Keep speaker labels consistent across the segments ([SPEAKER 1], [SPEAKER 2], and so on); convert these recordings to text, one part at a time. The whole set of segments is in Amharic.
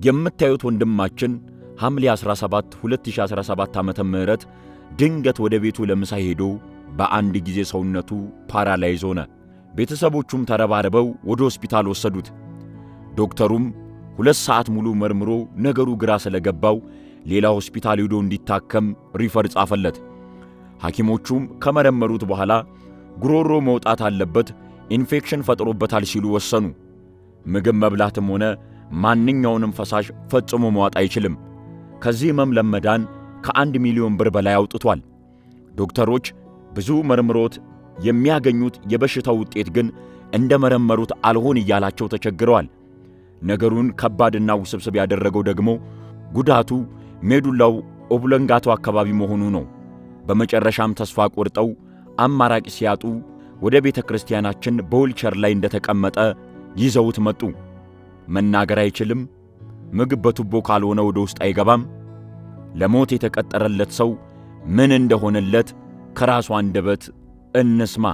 [SPEAKER 1] የምታዩት ወንድማችን ሐምሌ 17 2017 ዓመተ ምህረት ድንገት ወደ ቤቱ ለምሳ ሄዶ በአንድ ጊዜ ሰውነቱ ፓራላይዝ ሆነ። ቤተሰቦቹም ተረባርበው ወደ ሆስፒታል ወሰዱት። ዶክተሩም 2 ሰዓት ሙሉ መርምሮ ነገሩ ግራ ስለገባው ሌላ ሆስፒታል ሄዶ እንዲታከም ሪፈር ጻፈለት። ሐኪሞቹም ከመረመሩት በኋላ ጉሮሮ መውጣት አለበት፣ ኢንፌክሽን ፈጥሮበታል ሲሉ ወሰኑ። ምግብ መብላትም ሆነ ማንኛውንም ፈሳሽ ፈጽሞ መዋጥ አይችልም። ከዚህ ህመም ለመዳን ከ1 ሚሊዮን ብር በላይ አውጥቷል። ዶክተሮች ብዙ መርምሮት የሚያገኙት የበሽታው ውጤት ግን እንደ መረመሩት አልሆን እያላቸው ተቸግረዋል። ነገሩን ከባድና ውስብስብ ያደረገው ደግሞ ጉዳቱ ሜዱላው ኦብለንጋቶ አካባቢ መሆኑ ነው። በመጨረሻም ተስፋ ቆርጠው አማራጭ ሲያጡ ወደ ቤተ ክርስቲያናችን በዊልቸር ላይ እንደተቀመጠ ይዘውት መጡ። መናገር አይችልም። ምግብ በቱቦ ካልሆነ ወደ ውስጥ አይገባም። ለሞት የተቀጠረለት ሰው ምን እንደሆነለት ከራሱ አንደበት እንስማ።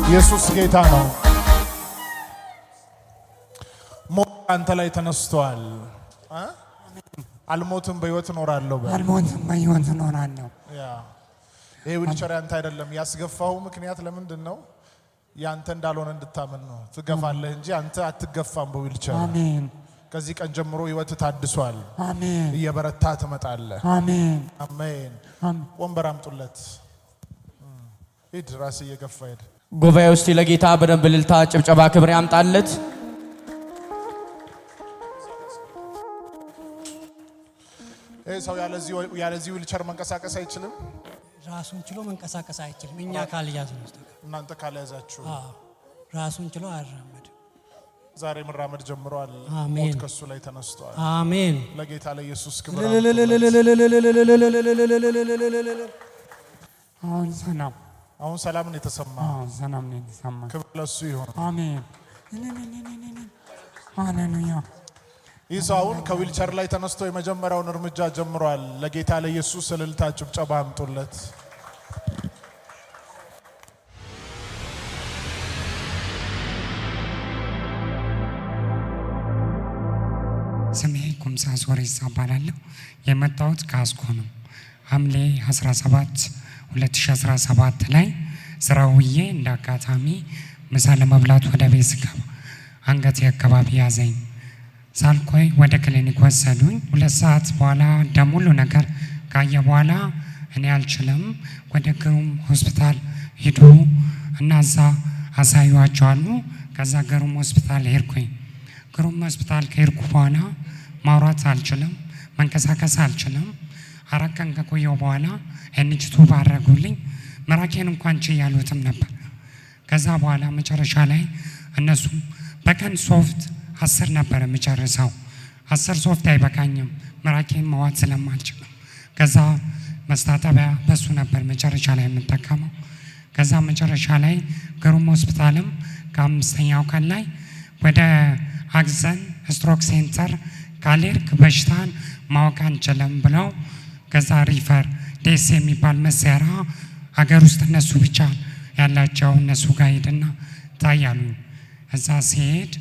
[SPEAKER 2] ኢየሱስ ጌታ ነው። ሞት አንተ ላይ ተነስቷል። አልሞትም በሕይወት እኖራለሁ።
[SPEAKER 3] አልሞትም በሕይወት እኖራለሁ።
[SPEAKER 2] ይሄ ዊልቸር ያንተ አይደለም። ያስገፋው ምክንያት ለምንድን ነው? ያንተ እንዳልሆነ እንድታምን ነው። ትገፋለህ እንጂ አንተ አትገፋም በዊልቸር።
[SPEAKER 3] አሜን።
[SPEAKER 2] ከዚህ ቀን ጀምሮ ሕይወት ታድሷል።
[SPEAKER 3] አሜን።
[SPEAKER 2] እየበረታ ትመጣለህ።
[SPEAKER 3] አሜን።
[SPEAKER 2] አሜን። ወንበር አምጡለት። ሂድ፣ ራስ እየገፋ ሂድ።
[SPEAKER 4] ጉባኤ ውስጥ ለጌታ በደንብ እልልታ ጭብጨባ ክብር ያምጣለት።
[SPEAKER 2] ሰው ያለዚህ ዊልቸር መንቀሳቀስ አይችልም።
[SPEAKER 5] ራሱን ችሎ መንቀሳቀስ አይችልም። እኛ ካልያዝን ነው።
[SPEAKER 2] እናንተ ካልያዛችሁ
[SPEAKER 5] ራሱን ችሎ አያራመድ።
[SPEAKER 2] ዛሬ መራመድ ጀምሯል። ሞት ከሱ ላይ ተነስቷል።
[SPEAKER 5] አሜን።
[SPEAKER 2] ለጌታ ለኢየሱስ ክብር። አሁን ሰላም ነው የተሰማ።
[SPEAKER 3] ሰላም ነው የተሰማ።
[SPEAKER 2] ክብር ለሱ ይሁን።
[SPEAKER 3] አሜን። ሃሌሉያ።
[SPEAKER 2] ይህ ሰው አሁን ከዊልቸር ላይ ተነስቶ የመጀመሪያውን እርምጃ ጀምሯል። ለጌታ ለኢየሱስ እልልታ ጭብጨባ አምጡለት።
[SPEAKER 3] ስሜ ኩምሳ ሶሬሳ እባላለሁ። የመጣሁት ከአስኮ ነው። ሐምሌ 17 2017 ላይ ስራው ውዬ እንደ አጋጣሚ ምሳ ለመብላት ወደ ቤት ስገባ አንገቴ አካባቢ ያዘኝ። ሳልቆይ ወደ ክሊኒክ ወሰዱኝ። 2 ሰዓት በኋላ ደም ሁሉ ነገር ካየ በኋላ እኔ አልችልም፣ ወደ ግሩም ሆስፒታል ሂዱ እና እዛ አሳዩአቸዋሉ። ከዛ ግሩም ሆስፒታል ሄድኩኝ። ግሩም ሆስፒታል ከሄድኩ በኋላ ማውራት አልችልም፣ መንቀሳቀስ አልችልም። 4 ቀን ከቆየው በኋላ ኤንጂቱ ባረጉልኝ። ምራቄን እንኳን ችያሉትም ነበር። ከዛ በኋላ መጨረሻ ላይ እነሱም በቀን ሶፍት 10 ነበር የምጨርሰው። 10 ሶፍት አይበቃኝም ምራቄን መዋጥ ስለማልችል፣ ከዛ መስታጠቢያ በሱ ነበር መጨረሻ ላይ የምጠቀመው። ከዛ መጨረሻ ላይ ግሩም ሆስፒታልም ከ5ኛው ቀን ላይ ወደ አግዘን ስትሮክ ሴንተር ካልሄድክ በሽታን ማወቅ አንችልም ብለው ከዛ ሪፈር ዴስ የሚባል መሳሪያ አገር ውስጥ እነሱ ብቻ ያላቸው እነሱ ጋር ሄድና ታያሉ። እዛ ሲሄድ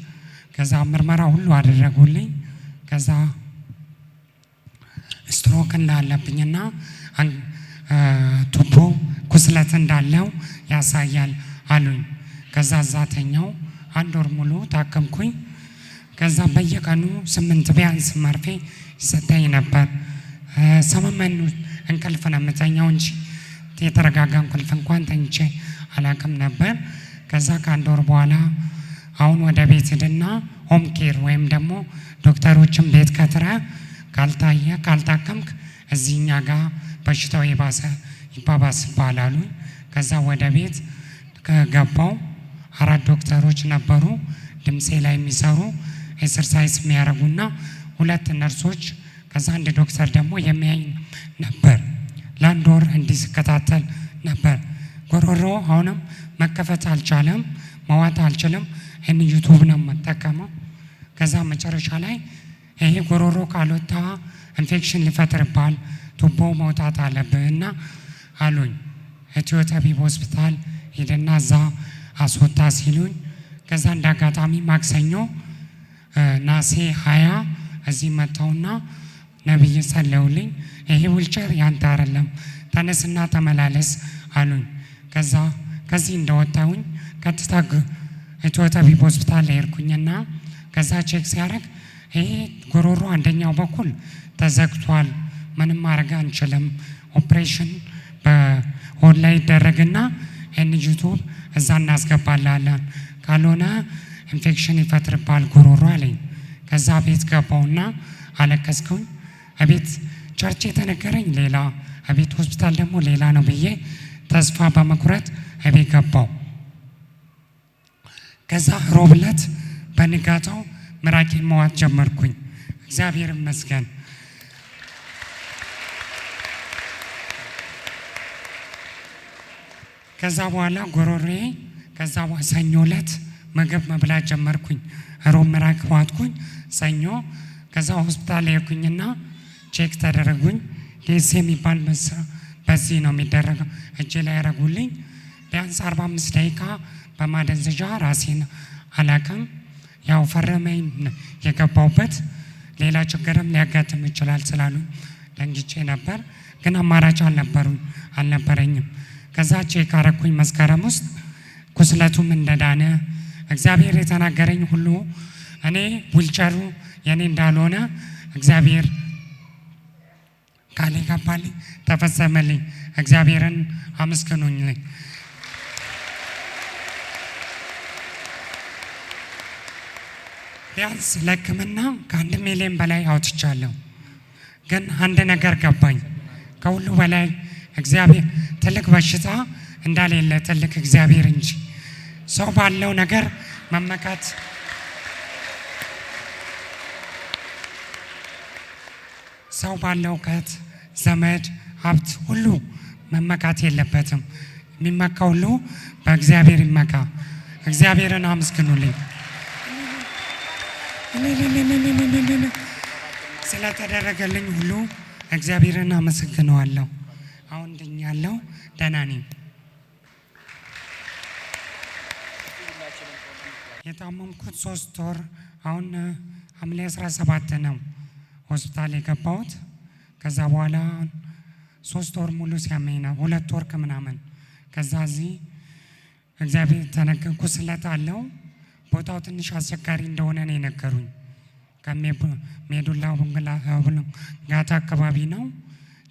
[SPEAKER 3] ከዛ ምርመራ ሁሉ አደረጉልኝ። ከዛ ስትሮክ እንዳለብኝና ቱቦ ቁስለት እንዳለው ያሳያል አሉኝ። ከዛ ዛተኛው 1 ወር ሙሉ ታከምኩኝ። ከዛ በየቀኑ 8 ቢያንስ መርፌ ይሰጠኝ ነበር። ሰመመን እንቅልፍ ነው የምተኛው እንጂ የተረጋጋ እንቅልፍ እንኳን ተኝቼ አላቅም ነበር። ከዛ ከ1 ወር በኋላ አሁን ወደ ቤት ሄድና ሆም ኬር ወይም ደግሞ ዶክተሮችን ቤት ከትረ ካልታየ ካልታከምክ እዚህኛ ጋር በሽታው ይባባስብሃል አሉኝ። ከዛ ወደ ቤት ከገባው 4 ዶክተሮች ነበሩ ድምፄ ላይ የሚሰሩ ኤክሰርሳይዝ የሚያደርጉና 2 ነርሶች፣ ከዛ 1 ዶክተር ደግሞ የሚያይ ነበር። ለ1 ወር እንዲስከታተል ነበር። ጎሮሮ አሁንም መከፈት አልቻለም፣ መዋጥ አልችልም። ዩቱብ ነው የምጠቀመው። ከዛ መጨረሻ ላይ ይሄ ጎሮሮ ካልወጣ ኢንፌክሽን ሊፈጥርብሃል፣ ቱቦ መውጣት አለብህና አሉኝ። ኢትዮ ጠቢብ ሆስፒታል ሄደና እዛ አስወጣ ሲሉኝ፣ ከዛ እንዳጋጣሚ ማክሰኞ ናሴ 20 እዚህ መጣውና ነብይ ጸለዩልኝ። ይሄ ዊልቸር ያንተ አይደለም ተነስና ተመላለስ አሉኝ። ከዛ ከዚህ እንደወጣሁኝ ቀጥታ ኢትዮ ጠቢብ ሆስፒታል ሄድኩኝና ከዛ ቼክ ሲያደርግ ይሄ ጎሮሮ አንደኛው በኩል ተዘግቷል፣ ምንም ማድረግ አንችልም፣ ኦፕሬሽን በሆድ ላይ ይደረግና ዩቱብ እዛ እናስገባላለን፣ ካልሆነ ኢንፌክሽን ይፈጥርባል ጎሮሮ አለኝ። ከዛ ቤት ገባውና አለቀስኩኝ። አቤት ቸርች የተነገረኝ ሌላ፣ አቤት ሆስፒታል ደግሞ ሌላ ነው ብዬ ተስፋ በመቁረጥ አቤት ገባው። ከዛ ሮብ ዕለት በንጋታው ምራቄን መዋጥ ጀመርኩኝ። እግዚአብሔር ይመስገን። ከዛ በኋላ ጎሮሮዬ ከዛ ሰኞ ዕለት ምግብ መብላት ጀመርኩኝ። ሮብ ምራቅ ዋጥኩኝ ሰኞ። ከዛ ሆስፒታል ሄድኩኝና ቼክ ተደረጉኝ። ዴስ የሚባል መስራ በዚህ ነው የሚደረገው እጄ ላይ ያደረጉልኝ። ቢያንስ 45 ደቂቃ በማደንዘዣ ራሴን አላቅም። ያው ፈረመኝ የገባውበት ሌላ ችግርም ሊያጋጥም ይችላል ስላሉ ደንግጬ ነበር፣ ግን አማራጭ አልነበረኝም። ከዛ ቼክ አረኩኝ መስከረም ውስጥ ቁስለቱም እንደዳነ እግዚአብሔር የተናገረኝ ሁሉ እኔ ዊልቸሩ የኔ እንዳልሆነ እግዚአብሔር ቃል ገባልኝ፣ ተፈጸመልኝ። እግዚአብሔርን አመስግኑኝ። ቢያንስ ለሕክምና ከ1 ሚሊዮን በላይ አውጥቻለሁ። ግን አንድ ነገር ገባኝ። ከሁሉ በላይ እግዚአብሔር ትልቅ በሽታ እንዳሌለ ትልቅ እግዚአብሔር እንጂ ሰው ባለው ነገር መመካት ሰው ባለው እውቀት፣ ዘመድ፣ ሀብት ሁሉ መመካት የለበትም። የሚመካ ሁሉ በእግዚአብሔር ይመካ። እግዚአብሔርን አመስግኑልኝ። ስለተደረገልኝ ሁሉ እግዚአብሔርን አመሰግነዋለሁ። አሁን ድኛለሁ፣ ደህና ነኝ። የታመምኩት 3 ወር አሁን ሐምሌ 17 ነው ሆስፒታል የገባሁት። ከዛ በኋላ 3 ወር ሙሉ ሲያመኝ ነው 2 ወር ከምናምን። ከዛ እዚህ እግዚአብሔር ተነገርኩ ስለት አለው። ቦታው ትንሽ አስቸጋሪ እንደሆነ ነው የነገሩኝ። ከሜዱላ ጋታ አካባቢ ነው፣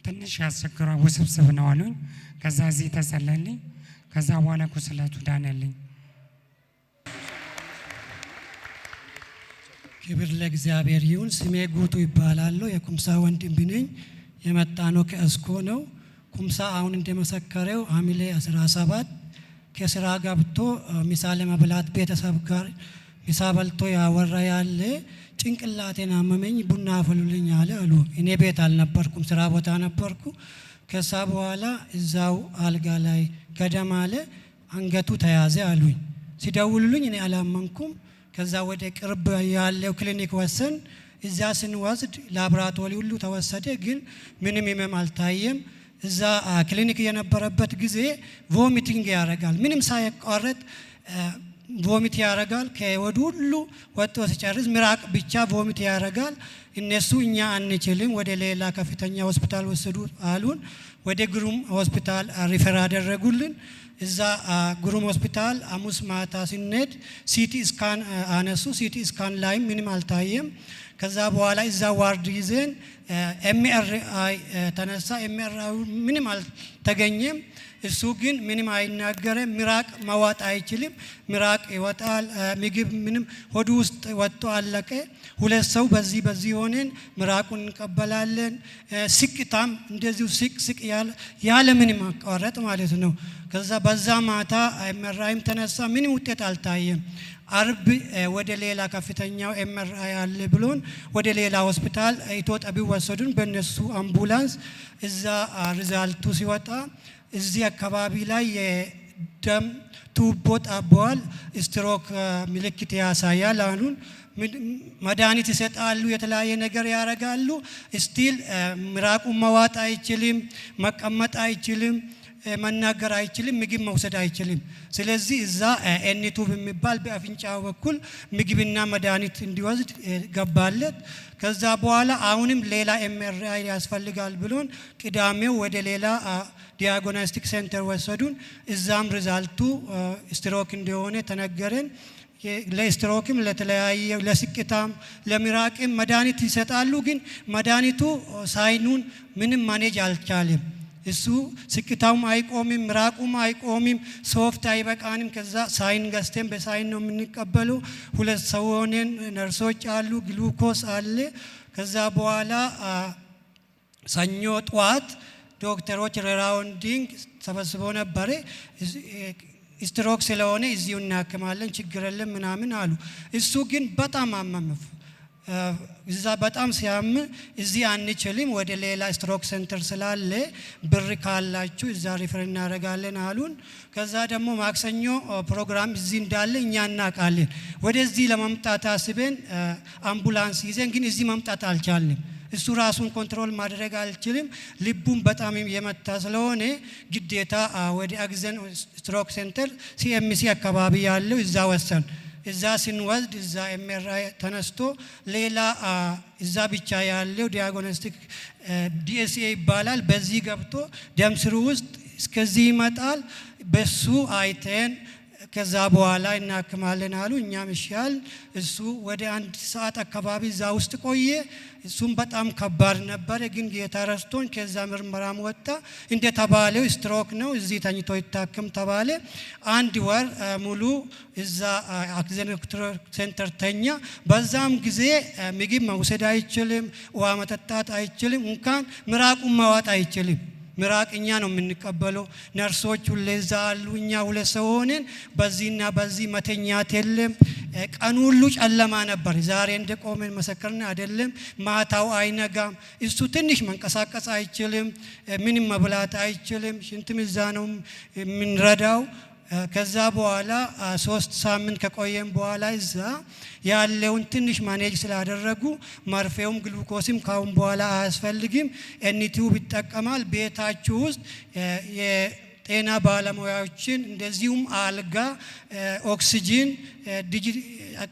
[SPEAKER 3] ትንሽ ያስቸግራ ውስብስብ ነው አሉኝ። ከዛ እዚህ ተጸለልኝ። ከዛ በኋላ ቁስለቱ ዳነልኝ።
[SPEAKER 5] ክብር ለእግዚአብሔር ይሁን። ስሜ ጉቱ ይባላለሁ። የኩምሳ ወንድም ነኝ። የመጣ ነው ከእስኮ ነው። ኩምሳ አሁን እንደመሰከረው ሐምሌ 17 ከስራ ገብቶ ምሳ ለመብላት ቤተሰብ ጋር ምሳ በልቶ ያወራ ያለ ጭንቅላቴን አመመኝ ቡና አፈሉልኝ አለ አሉ። እኔ ቤት አልነበርኩም፣ ስራ ቦታ ነበርኩ። ከዛ በኋላ እዛው አልጋ ላይ ገደም አለ፣ አንገቱ ተያዘ አሉኝ። ሲደውሉልኝ እኔ አላመንኩም። ከዛ ወደ ቅርብ ያለው ክሊኒክ ወሰን። እዛ ስንወስድ ላብራቶሪ ሁሉ ተወሰደ፣ ግን ምንም ህመም አልታየም። እዛ ክሊኒክ የነበረበት ጊዜ ቮሚቲንግ ያደርጋል፣ ምንም ሳይቋረጥ ቮሚት ያደርጋል። ከወዱ ሁሉ ወጥቶ ሲጨርስ ምራቅ ብቻ ቮሚት ያደርጋል። እነሱ እኛ አንችልም፣ ወደ ሌላ ከፍተኛ ሆስፒታል ወሰዱ አሉን። ወደ ግሩም ሆስፒታል ሪፈር አደረጉልን። እዛ ግሩም ሆስፒታል ሐሙስ ማታ ስንሄድ ሲቲ ስካን አነሱ። ሲቲ ስካን ላይ ምንም አልታየም። ከዛ በኋላ እዛ ዋርድ ይዘን ኤምአርአይ ተነሳ። ኤምአርአይ ምንም አልተገኘም። እሱ ግን ምንም አይናገርም። ምራቅ ማዋጥ አይችልም። ምራቅ ይወጣል፣ ምግብ ምንም ሆዱ ውስጥ ወጥቶ አለቀ። ሁለት ሰው በዚህ ሆነን ምራቁን እንቀበላለን። ስቅታም እንደዚሁ ስቅ ያለ ምንም ማቋረጥ ማለት ነው። ከዛ በዛ ማታ ኤምአርአይም ተነሳ፣ ምንም ውጤት አልታየም። አርብ ወደ ሌላ ከፍተኛው ኤምአርአይ አለ ብሎን ወደ ሌላ ሆስፒታል ኢትዮጵያ ቢወሰዱን በእነሱ አምቡላንስ እዛ ሪዛልቱ ሲወጣ እዚህ አካባቢ ላይ የደም ቱቦ ጣቧል፣ ስትሮክ ምልክት ያሳያል አሉን። መድኃኒት ይሰጣሉ፣ የተለያየ ነገር ያደርጋሉ። ስቲል ምራቁን መዋጥ አይችልም፣ መቀመጥ አይችልም፣ መናገር አይችልም፣ ምግብ መውሰድ አይችልም። ስለዚህ እዛ ኤኒቱብ የሚባል በአፍንጫው በኩል ምግብና መድኃኒት እንዲወስድ ገባለት። ከዛ በኋላ አሁንም ሌላ ኤምአርአይ ያስፈልጋል ብሎን ቅዳሜው ወደ ሌላ ዲያግኖስቲክ ሴንተር ወሰዱን። እዛም ሪዛልቱ ስትሮክ እንደሆነ ተነገረን። ለስትሮክም ለተለያየ ለስቅታም ለምራቅም መድኃኒት ይሰጣሉ፣ ግን መድኃኒቱ ሳይኑን ምንም ማኔጅ አልቻለም። እሱ ስቅታውም አይቆምም፣ ምራቁም አይቆምም፣ ሶፍት አይበቃንም። ከዛ ሳይን ገዝተን በሳይን ነው የምንቀበለው። ሁለት ሰው ሆነን ነርሶች አሉ፣ ግሉኮስ አለ። ከዛ በኋላ ሰኞ ጠዋት ዶክተሮች ራውንዲንግ ተሰብስበው ነበረ። ስትሮክ ስለሆነ እዚሁ እናክማለን ችግር የለም ምናምን አሉ። እሱ ግን በጣም አመመ። እዛ በጣም ሲያም እዚህ አንችልም፣ ወደ ሌላ ስትሮክ ሴንተር ስላለ ብር ካላችሁ እዛ ሪፈር እናደርጋለን አሉን። ከዛ ደግሞ ማክሰኞ ፕሮግራም እዚህ እንዳለ እኛ እናውቃለን። ወደዚህ ለመምጣት አስበን አምቡላንስ ይዘን ግን እዚህ መምጣት አልቻልንም። እሱ ራሱን ኮንትሮል ማድረግ አልችልም፣ ልቡም በጣም የመታ ስለሆነ ግዴታ ወደ አግዘን ስትሮክ ሴንተር ሲኤምሲ አካባቢ ያለው እዛ ወሰን። እዛ ስንወስድ እዛ ኤምአርአይ ተነስቶ ሌላ እዛ ብቻ ያለው ዲያግኖስቲክ ዲኤስኤ ይባላል። በዚህ ገብቶ ደም ስሩ ውስጥ እስከዚህ ይመጣል። በሱ አይተን ከዛ በኋላ እናክማለን አሉ። እኛም ይሻል። እሱ ወደ 1 ሰዓት አካባቢ እዛ ውስጥ ቆየ። እሱም በጣም ከባድ ነበረ፣ ግን ጌታ ረስቶን ከዛ ምርመራም ወጣ። እንደተባለው ስትሮክ ነው፣ እዚህ ተኝቶ ይታከም ተባለ። 1 ወር ሙሉ እዛ አክዘን ሴንተር ተኛ። በዛም ጊዜ ምግብ መውሰድ አይችልም፣ ውሃ መጠጣት አይችልም፣ እንኳን ምራቁን ማዋጥ አይችልም። ምራቅ እኛ ነው የምንቀበለው። ነርሶች ሁሌ እዛ አሉ። እኛ ሁለት ሰው ሆነን በዚህና በዚህ መተኛት የለም። ቀኑ ሁሉ ጨለማ ነበር። ዛሬ እንደቆመን መሰከርን አይደለም። ማታው አይነጋም። እሱ ትንሽ መንቀሳቀስ አይችልም፣ ምንም መብላት አይችልም። ሽንትም እዛ ነው የምንረዳው። ከዛ በኋላ 3 ሳምንት ከቆየን በኋላ እዛ ያለውን ትንሽ ማኔጅ ስላደረጉ መርፌውም ግሉኮስም ካሁን በኋላ አያስፈልግም፣ ኤኒቲዩብ ይጠቀማል። ቤታችሁ ውስጥ የጤና ባለሙያዎችን እንደዚሁም አልጋ፣ ኦክሲጂን፣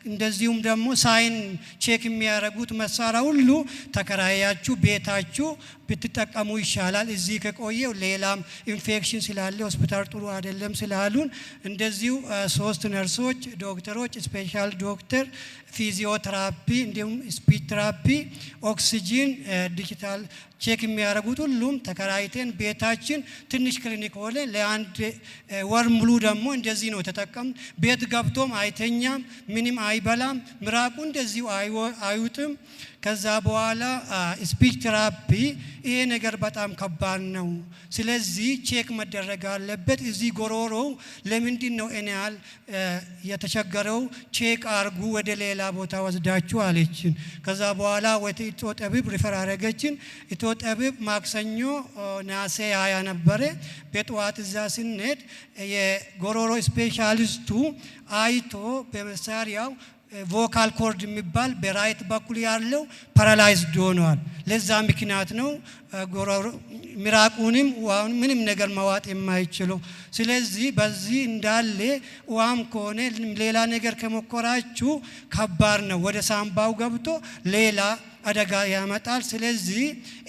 [SPEAKER 5] እንደዚሁም ደግሞ ሳይን ቼክ የሚያደርጉት መሳሪያ ሁሉ ተከራያችሁ ቤታችሁ ብትጠቀሙ ይሻላል። እዚህ ከቆየው ሌላም ኢንፌክሽን ስላለ ሆስፒታል ጥሩ አይደለም ስላሉን እንደዚሁ 3 ነርሶች፣ ዶክተሮች፣ ስፔሻል ዶክተር፣ ፊዚዮቴራፒ እንዲሁም ስፒች ቴራፒ፣ ኦክሲጂን፣ ዲጂታል ቼክ የሚያደርጉት ሁሉም ተከራይተን ቤታችን ትንሽ ክሊኒክ ሆነ ለ1 ወር ሙሉ ደግሞ እንደዚህ ነው ተጠቀም። ቤት ገብቶም አይተኛም፣ ምንም አይበላም፣ ምራቁ እንደዚሁ አይውጥም። ከዛ በኋላ ስፒች ቴራፒ ይሄ ነገር በጣም ከባድ ነው። ስለዚህ ቼክ መደረግ አለበት። እዚህ ጎሮሮው ለምንድን ነው እኔ ያህል የተቸገረው? ቼክ አርጉ፣ ወደ ሌላ ቦታ ወስዳችሁ አለችን። ከዛ በኋላ ወደ ኢትዮ ጠቢብ ሪፈር አረገችን። ኢትዮ ጠቢብ ማክሰኞ ነሐሴ 20 ነበረ። በጠዋት እዛ ስንሄድ የጎሮሮ ስፔሻሊስቱ አይቶ በመሳሪያው ቮካል ኮርድ የሚባል በራይት በኩል ያለው ፓራላይዝድ ሆኗል። ለዛ ምክንያት ነው ጎሮሮ ሚራቁንም ውሃውን ምንም ነገር ማዋጥ የማይችለው። ስለዚህ በዚህ እንዳለ ውሃም ከሆነ ሌላ ነገር ከመኮራችሁ ከባድ ነው። ወደ ሳምባው ገብቶ ሌላ አደጋ ያመጣል። ስለዚህ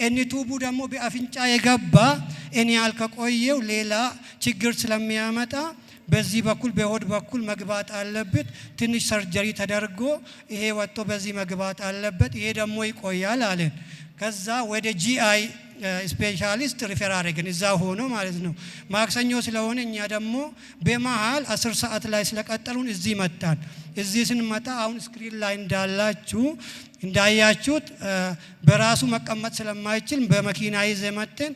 [SPEAKER 5] ኤኒቱቡ ደግሞ በአፍንጫ የገባ እኔ ያልከቆየው ሌላ ችግር ስለሚያመጣ በዚህ በኩል በሆድ በኩል መግባት አለበት። ትንሽ ሰርጀሪ ተደርጎ ይሄ ወጥቶ በዚህ መግባት አለበት። ይሄ ደግሞ ይቆያል አለን። ከዛ ወደ ጂአይ ስፔሻሊስት ሪፈር አደረግን፣ እዛ ሆኖ ማለት ነው። ማክሰኞ ስለሆነ እኛ ደግሞ በመሃል 10 ሰዓት ላይ ስለቀጠሩን እዚህ መጣን። እዚህ ስንመጣ አሁን ስክሪን ላይ እንዳያችሁት በራሱ መቀመጥ ስለማይችል በመኪና ይዘ መጥተን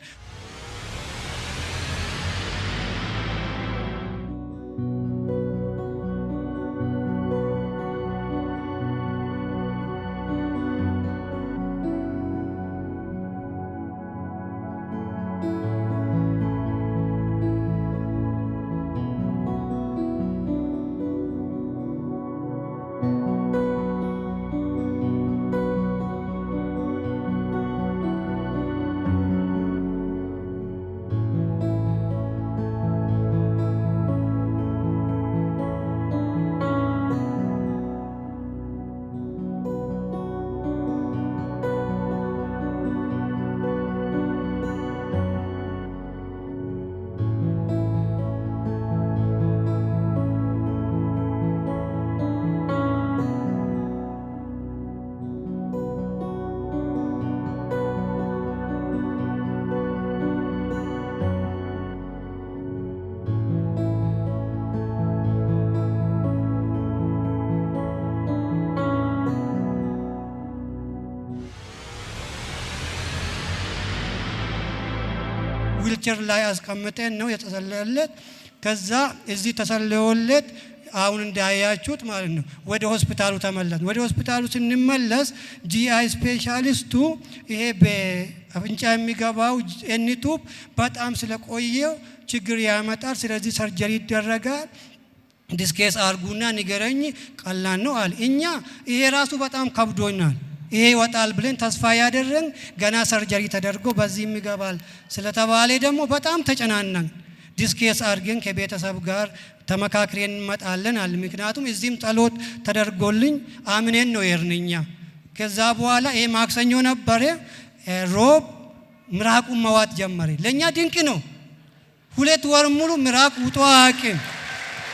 [SPEAKER 5] ዊልቸር ላይ አስቀምጠን ነው የተሰለለት። ከዛ እዚህ ተሰለውለት አሁን እንዳያችሁት ማለት ነው ወደ ሆስፒታሉ ተመለስ። ወደ ሆስፒታሉ ስንመለስ ጂአይ ስፔሻሊስቱ ይሄ በአፍንጫ የሚገባው ኤኒቱብ በጣም ስለቆየው ችግር ያመጣል፣ ስለዚህ ሰርጀሪ ይደረጋል፣ ዲስኬስ አርጉና ንገረኝ ቀላል ነው አለ። እኛ ይሄ ራሱ በጣም ከብዶናል። ይሄ ይወጣል ብለን ተስፋ ያደረን ገና ሰርጀሪ ተደርጎ በዚህ ይገባል ስለተባለ ደግሞ በጣም ተጨናነን። ዲስኬስ አርገን ከቤተሰብ ጋር ተመካክረን እንመጣለን አለ። ምክንያቱም እዚህም ጸሎት ተደርጎልኝ አምነን ነው የርንኛ። ከዛ በኋላ ይሄ ማክሰኞ ነበረ። ሮብ ምራቁን መዋጥ ጀመረ። ለኛ ድንቅ ነው። 2 ወር ሙሉ ምራቅ ውጦ አያውቅም።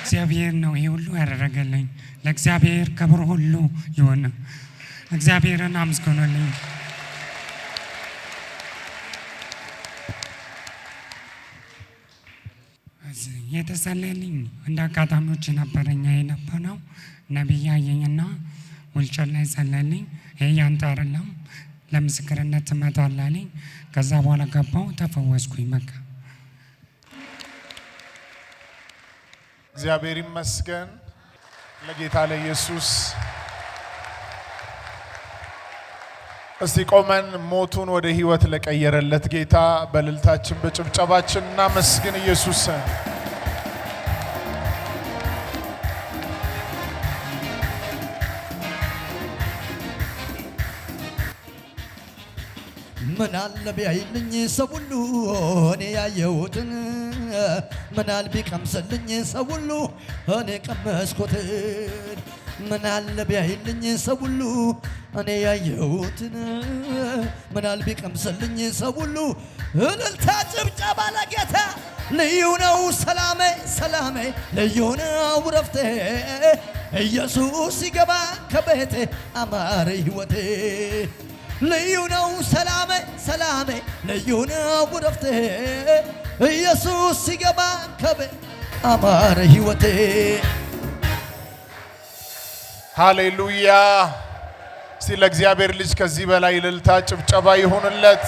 [SPEAKER 3] እግዚአብሔር ነው ይሄ ሁሉ ያደረገልኝ። ለእግዚአብሔር ክብር ሁሉ ይሁን። እግዚአብሔርን አመስግኑልኝ። የተሰለልኝ እንደ አጋጣሚዎች ነበረኛ የነበረው ነቢይ አየኝና ዊልቸር ላይ ሰለልኝ። ይሄ ያንተ አይደለም ለምስክርነት ትመጣለህ አለኝ። ከዛ በኋላ ገባው ተፈወስኩኝ። በቃ
[SPEAKER 2] እግዚአብሔር ይመስገን። ለጌታ ለኢየሱስ እስቲ ቆመን ሞቱን ወደ ህይወት ለቀየረለት ጌታ በእልልታችን በጭብጨባችን እናመስግን ኢየሱስን።
[SPEAKER 6] ምናል ቢያይልኝ ሰው ሁሉ እኔ ያየሁትን፣ ምናል ቢቀምስልኝ ሰው ሁሉ እኔ ቀመስኩትን፣ ምናል ቢያይልኝ ሰው ሁሉ እኔ ያየሁትን፣ ምናል ቢቀምስልኝ ሰው ሁሉ። እልልታ ጭብጨባ ለጌታ። ልዩ ነው ሰላሜ ሰላሜ፣ ልዩ ነው ረፍቴ፣ ኢየሱስ ሲገባ ከቤቴ አማረ ሕይወቴ። ልዩ ነው ሰላሜ ሰላሜ፣ ልዩ ነው ረፍቴ፣ ኢየሱስ ሲገባ ከቤቴ አማረ ሕይወቴ።
[SPEAKER 2] ሃሌሉያ እስቲ ለእግዚአብሔር ልጅ ከዚህ በላይ እልልታ ጭብጨባ ይሁንለት።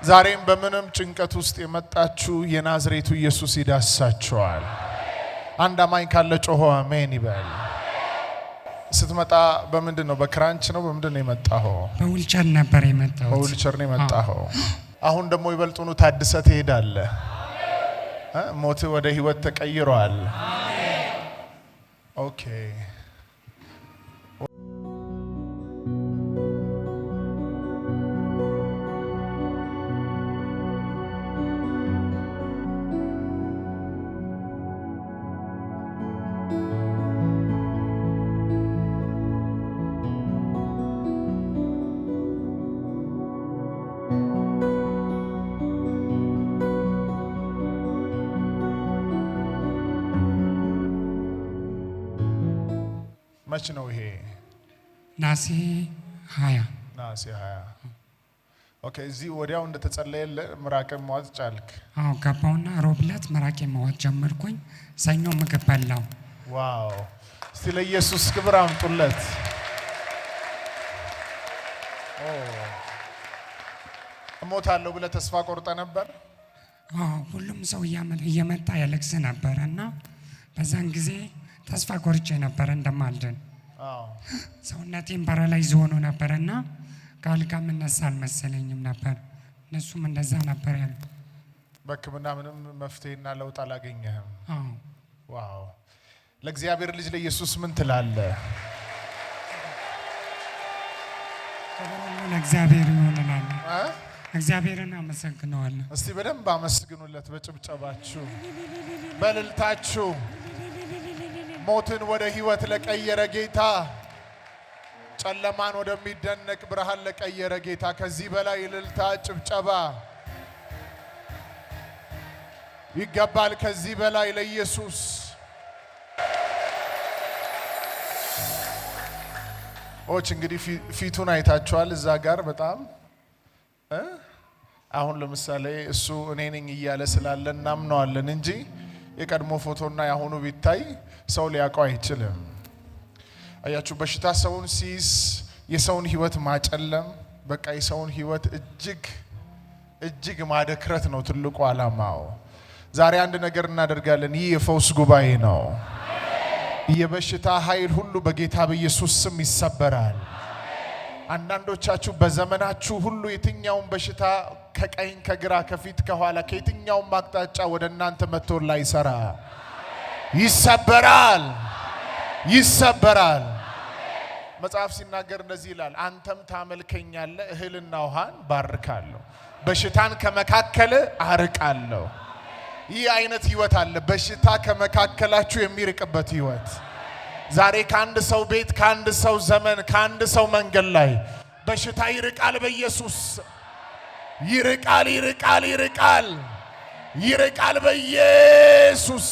[SPEAKER 2] ዛሬም በምንም ጭንቀት ውስጥ የመጣችሁ የናዝሬቱ ኢየሱስ ይዳሳችኋል። አንድ አማኝ ካለ ጮሆ አሜን ይበል። ስትመጣ በምንድን ነው? በክራንች ነው? በምንድን ነው የመጣኸው?
[SPEAKER 3] በዊልቸር ነበር የመጣሁት።
[SPEAKER 2] በዊልቸር ነው የመጣኸው። አሁን ደግሞ ይበልጡኑ ታድሰ ትሄዳለህ። ሞት ወደ ህይወት ተቀይሯል። ኦኬ መች ነው ይሄ?
[SPEAKER 3] ናሴ 20
[SPEAKER 2] ናሴ 20 ኦኬ። እዚህ ወዲያው እንደተጸለየለ ምራቅን መዋጥ ቻልክ?
[SPEAKER 3] አዎ ገባውና ሮብ ዕለት ምራቄን መዋጥ ጀመርኩኝ። ሰኞ ምግብ በላው።
[SPEAKER 2] ዋው! እስቲ ለኢየሱስ ክብር አምጡለት። እሞታለሁ ብለህ ተስፋ ቆርጠ ነበር?
[SPEAKER 3] አዎ ሁሉም ሰው እየመጣ ያለቅስ ነበርና በዛን ጊዜ ተስፋ ቆርጬ ነበር እንደማልድን። ሰውነቴን ፓራላይዝ ሆኖ ነበርና ካልጋ መነሳ አልመሰለኝም ነበር። እነሱም እንደዛ ነበር ያሉ።
[SPEAKER 2] በሕክምና ምንም መፍትሄና ለውጥ አላገኘህም?
[SPEAKER 3] አዎ።
[SPEAKER 2] ዋው! ለእግዚአብሔር ልጅ ለኢየሱስ ምን ትላለህ?
[SPEAKER 3] ለእግዚአብሔር ይሆንላል። እግዚአብሔርን አመሰግነዋለሁ።
[SPEAKER 2] እስቲ በደንብ አመስግኑለት በጭብጨባችሁ በእልልታችሁ። ሞትን ወደ ህይወት ለቀየረ ጌታ፣ ጨለማን ወደሚደነቅ ብርሃን ለቀየረ ጌታ ከዚህ በላይ እልልታ ጭብጨባ ይገባል። ከዚህ በላይ ለኢየሱስ እንግዲህ ፊቱን አይታችኋል እዛ ጋር በጣም አሁን ለምሳሌ እሱ እኔ ነኝ እያለ ስላለ እናምነዋለን እንጂ የቀድሞ ፎቶና ያሁኑ ቢታይ ሰው ሊያውቀው አይችልም። አያችሁ፣ በሽታ ሰውን ሲይዝ የሰውን ህይወት ማጨለም፣ በቃ የሰውን ህይወት እጅግ ማደክረት ነው ትልቁ ዓላማው። ዛሬ አንድ ነገር እናደርጋለን። ይህ የፈውስ ጉባኤ ነው። የበሽታ ኃይል ሁሉ በጌታ በኢየሱስ ስም ይሰበራል። አንዳንዶቻችሁ በዘመናችሁ ሁሉ የትኛውን በሽታ ከቀኝ ከግራ ከፊት ከኋላ ከየትኛውም አቅጣጫ ወደ እናንተ መጥቶ ላይሰራ ይሰበራል፣ ይሰበራል። መጽሐፍ ሲናገር እንደዚህ ይላል፣ አንተም ታመልከኛለህ፣ እህልና ውሃን ባርካለሁ፣ በሽታን ከመካከል አርቃለሁ። ይህ አይነት ህይወት አለ፣ በሽታ ከመካከላችሁ የሚርቅበት ህይወት። ዛሬ ከአንድ ሰው ቤት፣ ከአንድ ሰው ዘመን፣ ከአንድ ሰው መንገድ ላይ በሽታ ይርቃል። በኢየሱስ ይርቃል፣ ይርቃል፣ ይርቃል፣ ይርቃል በኢየሱስ።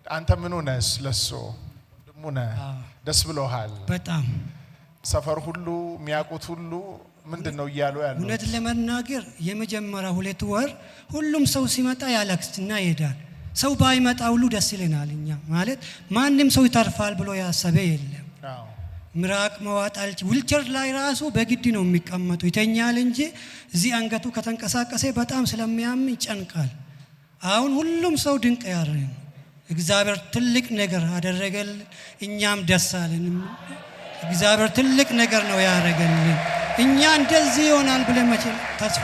[SPEAKER 2] አንተ ምኑ ነህ? ለሱ ደሙ ነህ። ደስ ብሎሃል?
[SPEAKER 5] በጣም
[SPEAKER 2] ሰፈር ሁሉ የሚያውቁት ሁሉ ምንድነው እያሉ ያሉት?
[SPEAKER 5] እውነት ለመናገር የመጀመሪያ 2 ወር ሁሉም ሰው ሲመጣ ያለቅስና ይሄዳል። ሰው ባይመጣ ሁሉ ደስ ይለናል። እኛ ማለት ማንም ሰው ይተርፋል ብሎ ያሰበ የለም። ምራቅ መዋጣል ዊልቸር ላይ ራሱ በግድ ነው የሚቀመጡ፣ ይተኛል እንጂ እዚህ አንገቱ ከተንቀሳቀሰ በጣም ስለሚያም ይጨንቃል። አሁን ሁሉም ሰው ድንቅ ያረን እግዚአብሔር ትልቅ ነገር አደረገልን፣ እኛም ደስ አለን። እግዚአብሔር ትልቅ ነገር ነው ያደረገልን። እኛ እንደዚህ ይሆናል ብለን መቼ ተስፋ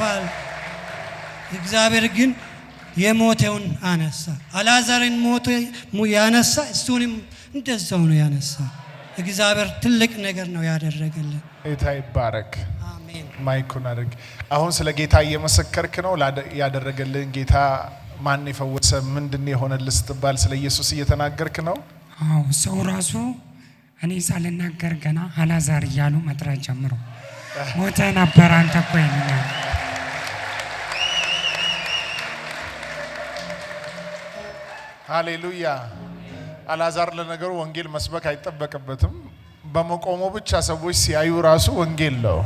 [SPEAKER 5] እግዚአብሔር ግን የሞተውን አነሳ። አልዓዛርን ሞቶ ያነሳ እሱንም እንደዛው ነው ያነሳ። እግዚአብሔር ትልቅ ነገር ነው ያደረገልን። ጌታ
[SPEAKER 2] ይባረክ።
[SPEAKER 5] አሜን።
[SPEAKER 2] ማይኩን አድርግ። አሁን ስለ ጌታ እየመሰከርክ ነው። ያደረገልን ጌታ ማን የፈወሰ ምንድን የሆነልህ ስትባል ስለ ኢየሱስ እየተናገርክ ነው።
[SPEAKER 3] አዎ ሰው ራሱ እኔ ሳልናገር ገና አልዓዛር እያሉ መጥራት ጀምሮ ሞተ ነበር አንተ እኮ ይልኛል።
[SPEAKER 2] ሃሌሉያ። አልዓዛር ለነገሩ ወንጌል መስበክ አይጠበቅበትም። በመቆሙ ብቻ ሰዎች ሲያዩ ራሱ ወንጌል ነው።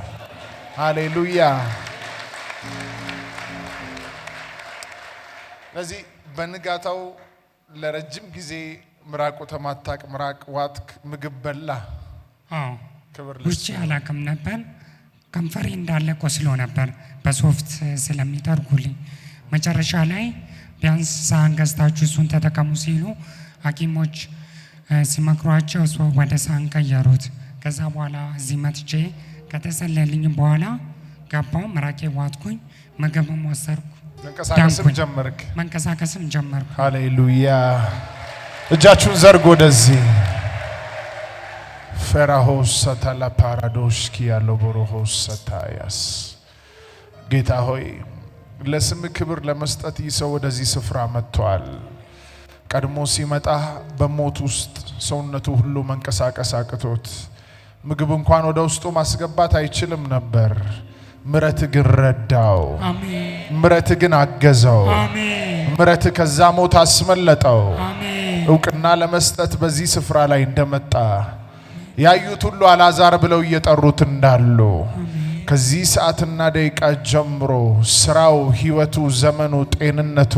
[SPEAKER 2] ሃሌሉያ። ለዚህ በንጋታው ለረጅም ጊዜ ምራቁ ተማታቅ ምራቅ ዋጥክ ምግብ በላ
[SPEAKER 3] አዎ
[SPEAKER 2] ክብር
[SPEAKER 3] ውጪ አላቅም ነበር ከንፈሬ እንዳለ ቆስሎ ነበር በሶፍት ስለሚጠርጉልኝ መጨረሻ ላይ ቢያንስ ሳህን ገዝታችሁ እሱን ተጠቀሙ ሲሉ ሐኪሞች ሲመክሯቸው እሱ ወደ ሳህን ቀየሩት ከዛ በኋላ እዚህ መጥቼ ከተሰለልኝ በኋላ ገባው ምራቄ ዋጥኩኝ ምግብም ወሰድኩ መንቀሳቀስም ጀመርኩ
[SPEAKER 2] ሃሌሉያ እጃችሁን ዘርጉ ወደዚህ ፈራሆስ ሰታላ ፓራዶስኪ ያለው ቦሮሆስ ሰታያስ ጌታ ሆይ ለስም ክብር ለመስጠት ይሰው ወደዚህ ስፍራ መጥቷል ቀድሞ ሲመጣ በሞት ውስጥ ሰውነቱ ሁሉ መንቀሳቀስ አቅቶት ምግብ እንኳን ወደ ውስጡ ማስገባት አይችልም ነበር ምረት ግን ረዳው
[SPEAKER 3] አሜን
[SPEAKER 2] ምረት ግን አገዘው
[SPEAKER 3] አሜን
[SPEAKER 2] ምረት ከዛ ሞት አስመለጠው
[SPEAKER 3] አሜን
[SPEAKER 2] እውቅና ለመስጠት በዚህ ስፍራ ላይ እንደመጣ ያዩት ሁሉ አላዛር ብለው እየጠሩት እንዳሉ ከዚህ ሰዓትና ደቂቃ ጀምሮ ስራው ህይወቱ ዘመኑ ጤንነቱ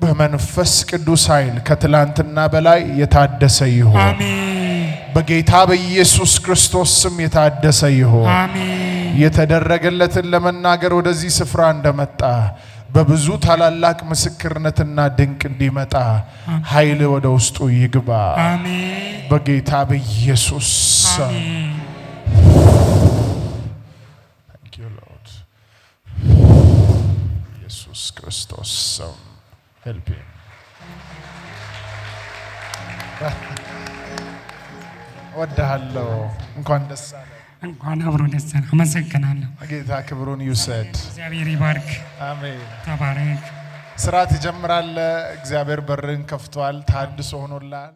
[SPEAKER 2] በመንፈስ ቅዱስ ኃይል ከትላንትና በላይ የታደሰ ይሁን
[SPEAKER 3] አሜን
[SPEAKER 2] በጌታ በኢየሱስ ክርስቶስ ስም የታደሰ ይሁን
[SPEAKER 3] አሜን
[SPEAKER 2] የተደረገለትን ለመናገር ወደዚህ ስፍራ እንደመጣ በብዙ ታላላቅ ምስክርነትና ድንቅ እንዲመጣ ኃይል ወደ ውስጡ ይግባ
[SPEAKER 3] አሜን
[SPEAKER 2] በጌታ በኢየሱስ ስም Thank you Lord ኢየሱስ ክርስቶስ ስም help him ወደሃለሁ እንኳን ደስ አለ
[SPEAKER 3] እንኳን አብሮ ደስ አለ አመሰግናለሁ
[SPEAKER 2] ጌታ ክብሩን ይውሰድ
[SPEAKER 3] እግዚአብሔር ይባርክ
[SPEAKER 2] አሜን
[SPEAKER 3] ተባረክ
[SPEAKER 2] ስራ ትጀምራለህ እግዚአብሔር በርን ከፍቷል ታድሶ ሆኖልሃል